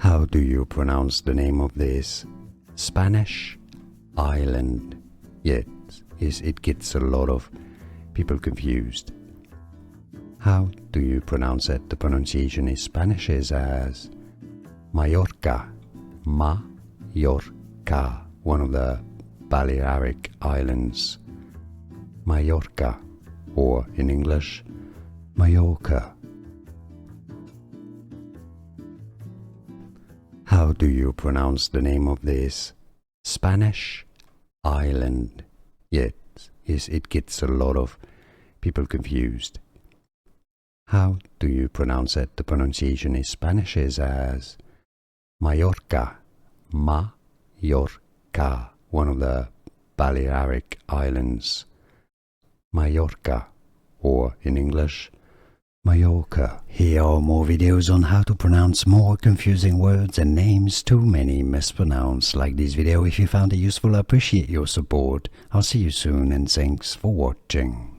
How do you pronounce the name of this Spanish island? Yes, it gets a lot of people confused. How do you pronounce it? The pronunciation in Spanish is as Mallorca, Mallorca, one of the Balearic Islands. Mallorca, or in English, Mallorca. How do you pronounce the name of this Spanish island? Yes, it gets a lot of people confused. How do you pronounce it? The pronunciation in Spanish is as Mallorca, Mallorca, one of the Balearic Islands. Mallorca, or in English, Mallorca. Here are more videos on how to pronounce more confusing words and names too many mispronounced. Like this video if you found it useful. I appreciate your support. I'll see you soon and thanks for watching.